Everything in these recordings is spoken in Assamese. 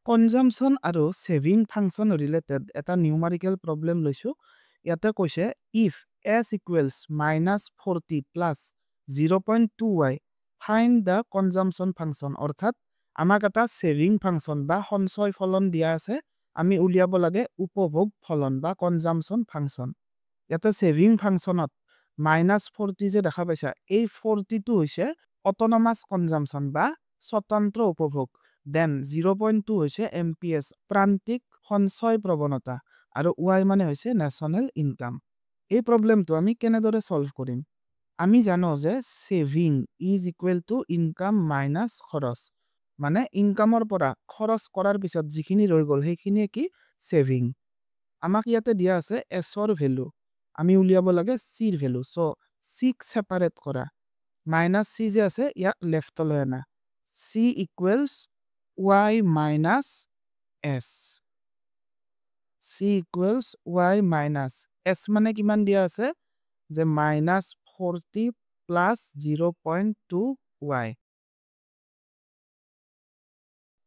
কনজাম্পশন আৰু সেভিং ফাংশন ৰিলেটেড এটা নিউমাৰিকেল প্ৰব্লেম লৈছো ইয়াতে কৈছে if s equals -40 plus 0.2y find the consumption function অৰ্থাৎ আমাক এটা সেভিং ফাংশন বা সঞ্চয় ফলন দিয়া আছে আমি উলিয়াব লাগে উপভোগ ফলন বা কনজাম্পশন ফাংশন ইয়াতে সেভিং ফাংশনত -40 যে দেখা পাইছা এই 40 টো হৈছে অটোনমাস কনজাম্পশন বা স্বতন্ত্ৰ উপভোগ দেন 0.2 হৈছে MPS প্ৰান্তিক সঞ্চয় প্ৰৱণতা আৰু y মানে হৈছে ন্যাশনাল ইনকাম এই প্ৰবলেমটো আমি কেনেদৰে সলভ কৰিম আমি জানো যে saving is equal to income minus খৰচ মানে ইনকামৰ পৰা খৰচ কৰাৰ পিছত যিখিনি ৰৈ গ'ল সেইখিনিয়ে কি সেভিং আমাক ইয়াতে দিয়া আছে s ৰ ভ্যালু আমি উলিয়াব লাগে c ৰ ভ্যালু সো c সেপাৰেট কৰা মাইনাস c যে আছে ইয়াক লেফটলৈ আনা c equals y minus s c equals y minus s মানে কিমান দিয়া আছে যে -40 plus 0.2y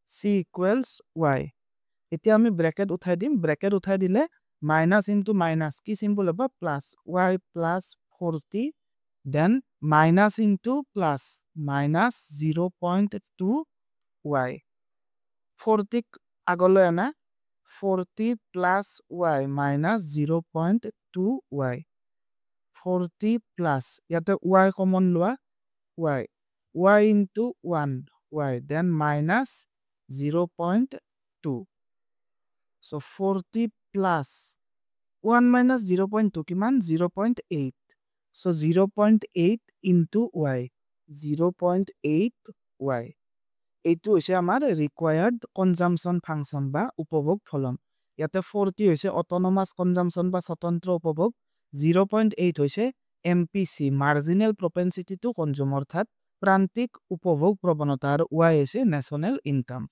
c equals y এতিয়া আমি ব্র্যাকেট উঠাই দিম ব্র্যাকেট উঠাই দিলে মাইনাস ইনটু মাইনাস কি সিম্বল হ'ব plus y plus 40 then minus into plus minus 0.2y 40 আগলৈ আনা 40 plus y minus 0.2y 40 plus ইয়াতে y কমন লোৱা y into 1y then minus 0.2 so 40 plus 1 minus 0.2 কিমান 0.8 so 0.8 into y 0.8y এইটো হৈছে আমাৰ ৰিকোয়াৰ্ড কনজাম্পশন ফাংশন বা উপভোগ ফলন ইয়াতে 40 হৈছে অটোনমাস কনজাম্পশন বা স্বতন্ত্ৰ উপভোগ 0.8 হৈছে MPC মাৰ্জিনাল প্ৰপেনসিটি টু কনজিউম অৰ্থাৎ প্ৰান্তিক উপভোগ প্ৰৱণতা আৰু y হৈছে ন্যাশনাল ইনকাম